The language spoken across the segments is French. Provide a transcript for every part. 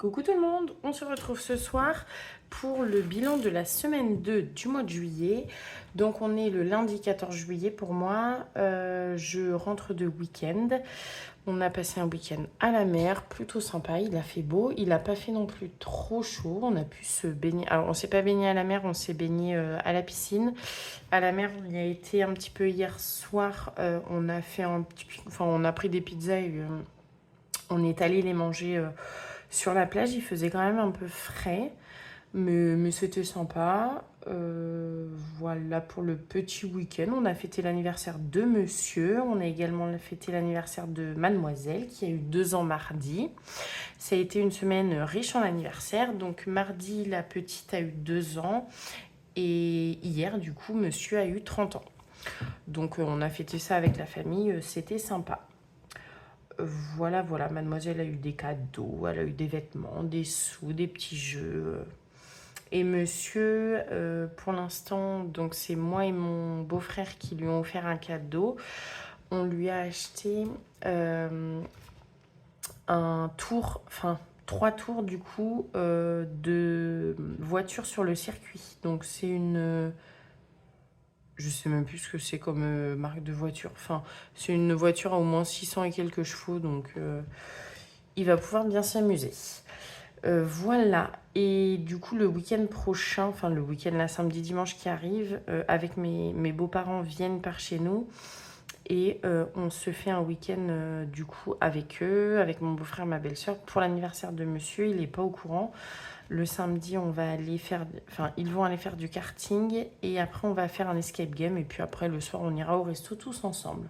Coucou tout le monde, on se retrouve ce soir pour le bilan de la semaine 2 du mois de juillet. Donc on est le lundi 14 juillet pour moi, je rentre de week-end. On a passé un week-end à la mer, plutôt sympa, il a fait beau, il n'a pas fait non plus trop chaud, on a pu se baigner. Alors on s'est pas baigné à la mer, on s'est baigné à la piscine. À la mer, on y a été un petit peu hier soir, on a fait on a pris des pizzas et on est allé les manger sur la plage. Il faisait quand même un peu frais, mais c'était sympa. Voilà pour le petit week-end. On a fêté l'anniversaire de monsieur. On a également fêté l'anniversaire de mademoiselle qui a eu 2 ans mardi. Ça a été une semaine riche en anniversaire. Donc mardi, la petite a eu 2 ans. Et hier, du coup, monsieur a eu 30 ans. Donc on a fêté ça avec la famille. C'était sympa. Voilà, mademoiselle a eu des cadeaux, elle a eu des vêtements, des sous, des petits jeux. Et monsieur, pour l'instant, donc c'est moi et mon beau-frère qui lui ont offert un cadeau. On lui a acheté un tour, enfin 3 tours du coup, de voiture sur le circuit. Donc c'est une... Je sais même plus ce que c'est comme marque de voiture. Enfin, c'est une voiture à au moins 600 et quelques chevaux, donc il va pouvoir bien s'amuser. Voilà. Et du coup, le week-end prochain, enfin le week-end, là, samedi, dimanche qui arrive, avec mes beaux-parents viennent par chez nous. Et on se fait un week-end du coup avec eux, avec mon beau-frère, ma belle-sœur, pour l'anniversaire de monsieur. Il n'est pas au courant. Le samedi, on va aller faire... Enfin, ils vont aller faire du karting. Et après, on va faire un escape game. Et puis après, le soir, on ira au resto tous ensemble.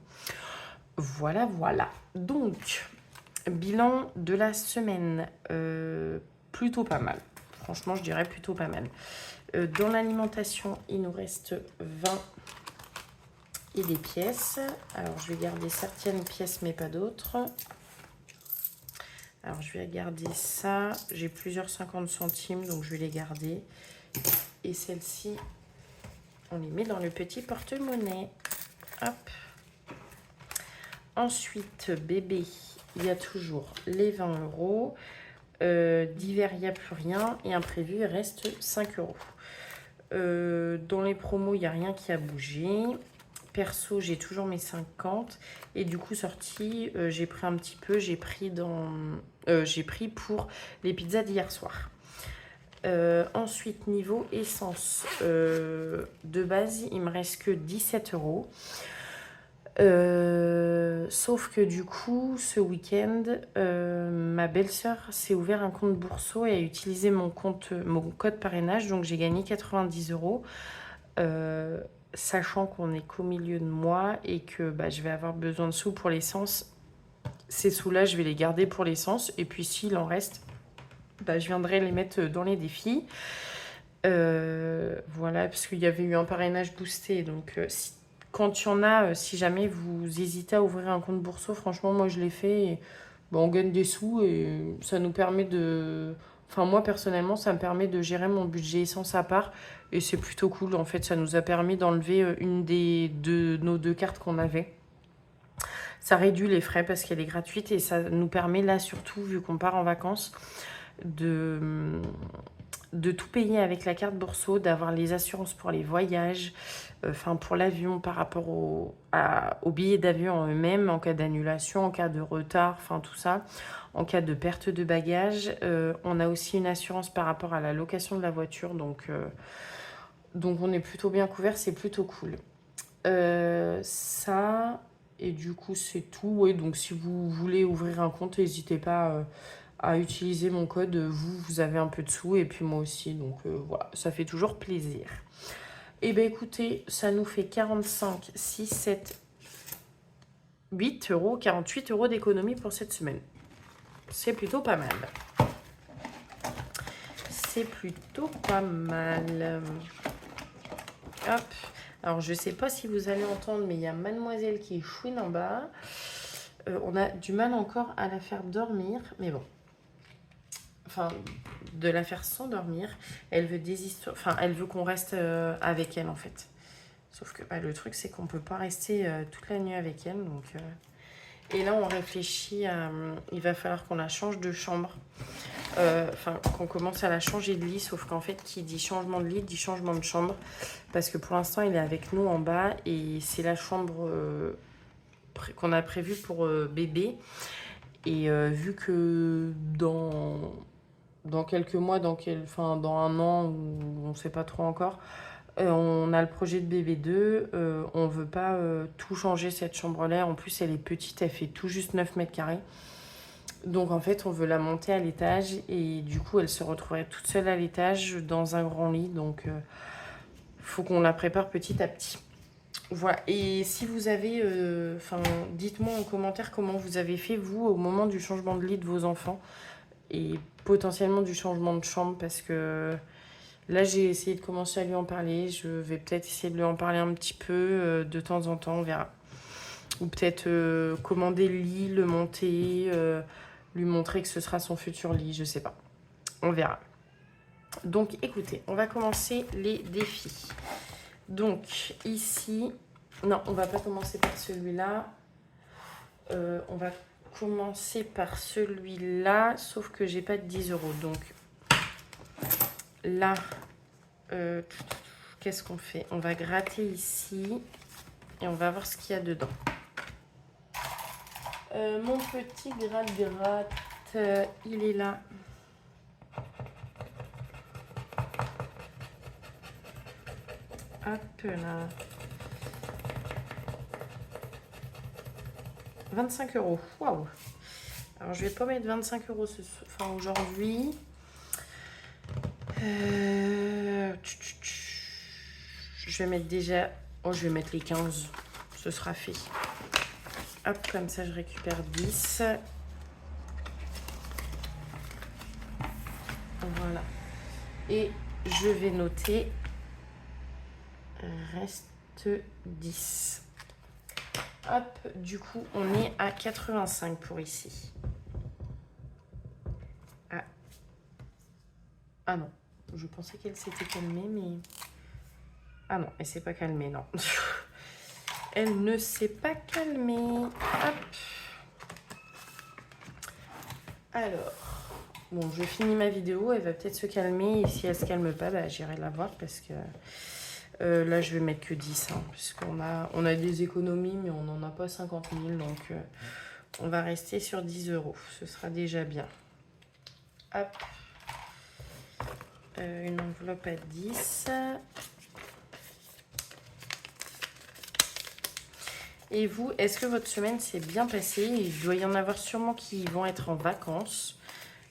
Voilà, voilà. Donc, bilan de la semaine. Plutôt pas mal. Franchement, je dirais plutôt pas mal. Dans l'alimentation, il nous reste 20 et des pièces. Alors, je vais garder certaines pièces, mais pas d'autres. Alors, je vais garder ça. J'ai plusieurs 50 centimes, donc je vais les garder. Et celles-ci, on les met dans le petit porte-monnaie. Hop. Ensuite, bébé, il y a toujours les 20 euros. D'hiver, il n'y a plus rien. Et imprévu, il reste 5 euros. Dans les promos, il n'y a rien qui a bougé. Perso, j'ai toujours mes 50. Et du coup, sorti, j'ai pris un petit peu. J'ai pris pour les pizzas d'hier soir. Ensuite, niveau essence, de base, il me reste que 17 euros. Sauf que du coup, ce week-end, ma belle-sœur s'est ouvert un compte Bourseau et a utilisé mon code parrainage. Donc, j'ai gagné 90 euros. Sachant qu'on est qu'au milieu de mois et que je vais avoir besoin de sous pour l'essence. Ces sous-là, je vais les garder pour l'essence. Et puis, s'il en reste, je viendrai les mettre dans les défis. Voilà, parce qu'il y avait eu un parrainage boosté. Donc, quand il y en a, si jamais vous hésitez à ouvrir un compte Bourseau, franchement, moi, je l'ai fait. Et, on gagne des sous et ça nous permet de... Enfin, moi, personnellement, ça me permet de gérer mon budget essence à part. Et c'est plutôt cool. En fait, ça nous a permis d'enlever une de nos 2 cartes qu'on avait. Ça réduit les frais parce qu'elle est gratuite et ça nous permet, là, surtout, vu qu'on part en vacances, de tout payer avec la carte Bourseau, d'avoir les assurances pour les voyages, pour l'avion par rapport aux billets d'avion en eux-mêmes, en cas d'annulation, en cas de retard, tout ça, en cas de perte de bagages. On a aussi une assurance par rapport à la location de la voiture, donc on est plutôt bien couvert, c'est plutôt cool. Ça, et du coup c'est tout. Ouais, donc si vous voulez ouvrir un compte, n'hésitez pas à utiliser mon code. Vous avez un peu de sous et puis moi aussi, donc voilà, ça fait toujours plaisir. Et écoutez, ça nous fait 45, 6, 7, 8 euros, 48 euros d'économie pour cette semaine. C'est plutôt pas mal. C'est plutôt pas mal. Hop. Alors, je sais pas si vous allez entendre, mais il y a mademoiselle qui chouine en bas. On a du mal encore à la faire dormir, mais bon. Enfin, de la faire s'endormir. Elle veut des histoires... Enfin, elle veut qu'on reste avec elle, en fait. Sauf que le truc, c'est qu'on peut pas rester toute la nuit avec elle. Donc, et là, on réfléchit à... il va falloir qu'on la change de chambre. enfin qu'on commence à la changer de lit, sauf qu'en fait qui dit changement de lit dit changement de chambre, parce que pour l'instant il est avec nous en bas et c'est la chambre qu'on a prévue pour bébé. Et vu que dans quelques mois, enfin, dans un an, ou on ne sait pas trop encore, on a le projet de bébé 2, on veut pas tout changer cette chambre-là. En plus, elle est petite, elle fait tout juste 9 mètres carrés. Donc en fait, on veut la monter à l'étage et du coup, elle se retrouverait toute seule à l'étage dans un grand lit. Donc, faut qu'on la prépare petit à petit. Voilà. Et si vous avez, dites-moi en commentaire comment vous avez fait vous au moment du changement de lit de vos enfants et potentiellement du changement de chambre, parce que là j'ai essayé de commencer à lui en parler. Je vais peut-être essayer de lui en parler un petit peu de temps en temps, on verra. Ou peut-être commander le lit, le monter, lui montrer que ce sera son futur lit, je sais pas. On verra. Donc écoutez, on va commencer les défis. Donc ici, non, on va pas commencer par celui-là. On va commencer par celui-là, sauf que j'ai pas de 10 €. Donc là, qu'est-ce qu'on fait? On va gratter ici et on va voir ce qu'il y a dedans. Mon petit gratte-gratte, il est là. Hop là. 25 €. Waouh! Alors, je vais pas mettre 25 € aujourd'hui. Je vais mettre déjà... Oh, je vais mettre les 15. Ce sera fait. Hop, comme ça, je récupère 10. Voilà. Et je vais noter... Reste 10. Hop, du coup, on est à 85 pour ici. Ah non, je pensais qu'elle s'était calmée, mais... Ah non, elle s'est pas calmée, non. Elle ne s'est pas calmée. Hop. Alors, bon, je finis ma vidéo, elle va peut-être se calmer. Et si elle se calme pas, bah, j'irai la voir parce que... là, je vais mettre que 10, hein, parce qu'on a des économies, mais on n'en a pas 50 000. Donc, on va rester sur 10 €. Ce sera déjà bien. Hop. Une enveloppe à 10. Et vous, est-ce que votre semaine s'est bien passée? Il doit y en avoir sûrement qui vont être en vacances.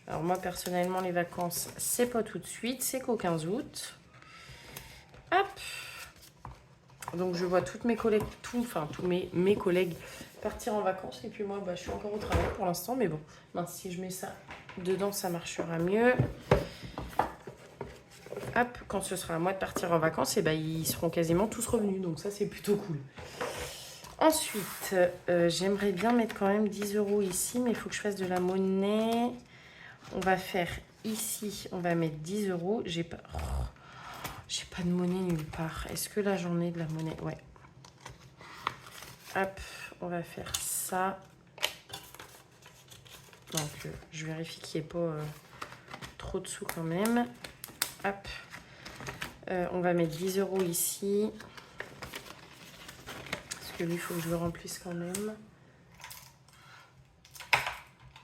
Alors moi, personnellement, les vacances, c'est pas tout de suite, c'est qu'au 15 août. Hop. Donc je vois toutes mes collègues, tous mes collègues partir en vacances. Et puis moi, bah, je suis encore au travail pour l'instant. Mais bon, mince, si je mets ça dedans, ça marchera mieux. Hop, quand ce sera à moi de partir en vacances, et ben, ils seront quasiment tous revenus. Donc ça, c'est plutôt cool. Ensuite, j'aimerais bien mettre quand même 10 € ici, mais il faut que je fasse de la monnaie. On va faire ici, on va mettre 10 €. J'ai pas de monnaie nulle part. Est-ce que là, j'en ai de la monnaie? Ouais. Hop, on va faire ça. Donc, je vérifie qu'il n'y ait pas trop de sous quand même. Hop. On va mettre 10 € ici. Parce que lui, il faut que je le remplisse quand même.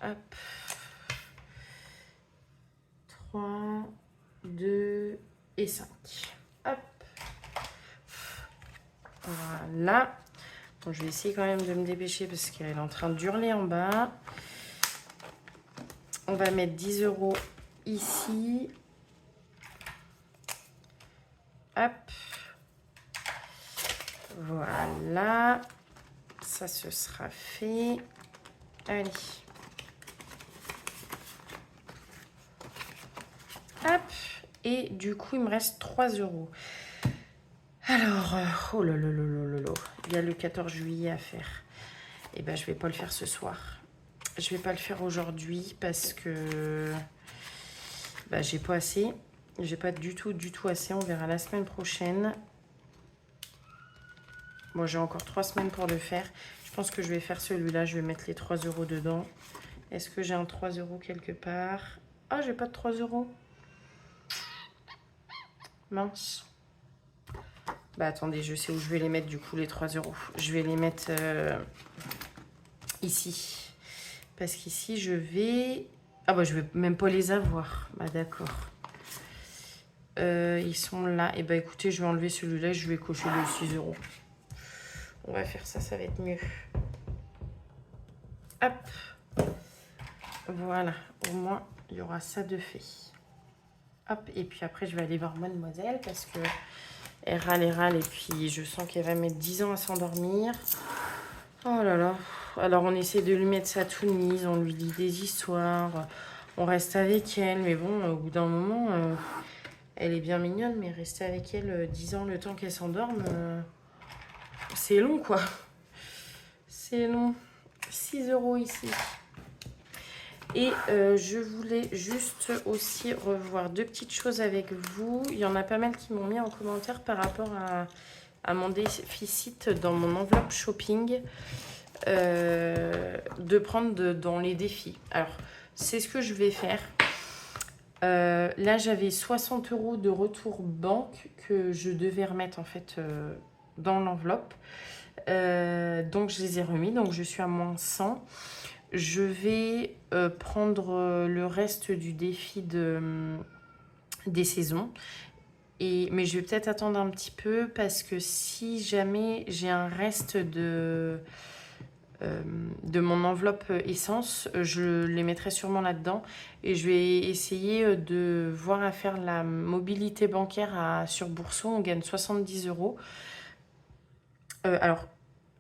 Hop. 3, 2 et 5. Hop. Voilà. Bon, je vais essayer quand même de me dépêcher parce qu'elle est en train d'hurler en bas. On va mettre 10 € ici. Hop. Voilà. Ça, ce sera fait. Allez. Hop. Et du coup, il me reste 3 €. Alors, oh là là là là là, il y a le 14 juillet à faire. Et ben, je vais pas le faire ce soir. Je vais pas le faire aujourd'hui parce que bah, j'ai pas assez. J'ai pas du tout assez. On verra la semaine prochaine. Moi, j'ai encore 3 semaines pour le faire. Je pense que je vais faire celui-là. Je vais mettre les 3 € dedans. Est-ce que j'ai un 3 € quelque part? Ah, j'ai pas de 3 euros. Mince. Bah attendez, je sais où je vais les mettre du coup, les 3 euros. Je vais les mettre ici. Parce qu'ici, je vais... Ah bah je vais même pas les avoir. Bah d'accord. Ils sont là. Et bah écoutez, je vais enlever celui-là, je vais cocher le 6 euros. On va faire ça, ça va être mieux. Hop. Voilà, au moins, il y aura ça de fait. Hop, et puis après, je vais aller voir mademoiselle parce que elle râle, et puis je sens qu'elle va mettre 10 ans à s'endormir. Oh là là. Alors, on essaie de lui mettre sa toumise, on lui lit des histoires, on reste avec elle, mais bon, au bout d'un moment, elle est bien mignonne, mais rester avec elle 10 ans, le temps qu'elle s'endorme, c'est long, quoi. C'est long. 6 euros ici. Et je voulais juste aussi revoir deux petites choses avec vous. Il y en a pas mal qui m'ont mis en commentaire par rapport à mon déficit dans mon enveloppe shopping. De prendre dans les défis. Alors, c'est ce que je vais faire. Là, j'avais 60 euros de retour banque que je devais remettre en fait dans l'enveloppe. Donc, je les ai remis. Donc, je suis à moins 100. Je vais prendre le reste du défi des saisons. Mais je vais peut-être attendre un petit peu parce que si jamais j'ai un reste de mon enveloppe essence, je les mettrai sûrement là-dedans. Et je vais essayer de voir à faire la mobilité bancaire sur Bourson. On gagne 70 euros. Alors,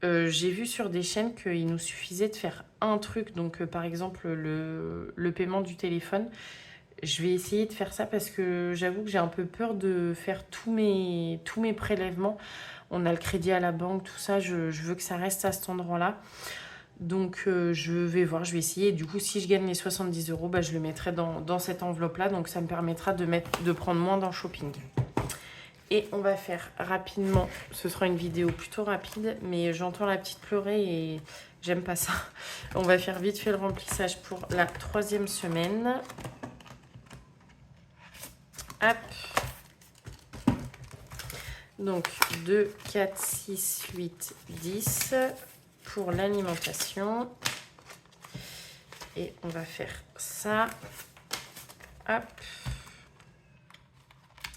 j'ai vu sur des chaînes qu'il nous suffisait de faire un truc, donc par exemple le paiement du téléphone. Je vais essayer de faire ça parce que j'avoue que j'ai un peu peur de faire tous mes prélèvements. On a le crédit à la banque, tout ça, je veux que ça reste à cet endroit-là. Donc je vais voir, je vais essayer. Du coup, si je gagne les 70 euros, bah, je le mettrai dans cette enveloppe-là. Donc ça me permettra de prendre moins dans le shopping. Et on va faire rapidement, ce sera une vidéo plutôt rapide, mais j'entends la petite pleurer et j'aime pas ça. On va faire vite fait le remplissage pour la 3e semaine. Hop. Donc 2, 4, 6, 8, 10 pour l'alimentation. Et on va faire ça. Hop.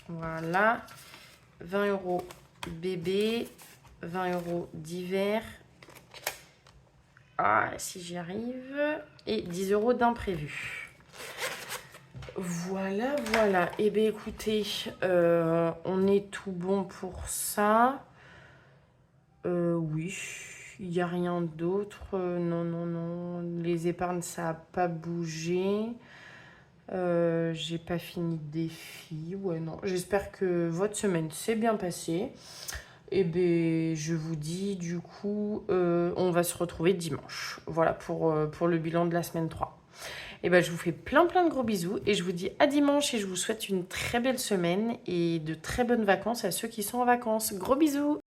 Voilà. 20 euros bébé, 20 euros d'hiver. Ah, si j'y arrive. Et 10 euros d'imprévu. Voilà, voilà. Eh bien, écoutez, on est tout bon pour ça. Oui, il n'y a rien d'autre. Non, non, non. Les épargnes, ça n'a pas bougé. J'ai pas fini de défi. Ouais, non. J'espère que votre semaine s'est bien passée. Et bien, je vous dis, du coup, on va se retrouver dimanche. Voilà pour le bilan de la semaine 3. Et ben, je vous fais plein de gros bisous. Et je vous dis à dimanche. Et je vous souhaite une très belle semaine et de très bonnes vacances à ceux qui sont en vacances. Gros bisous!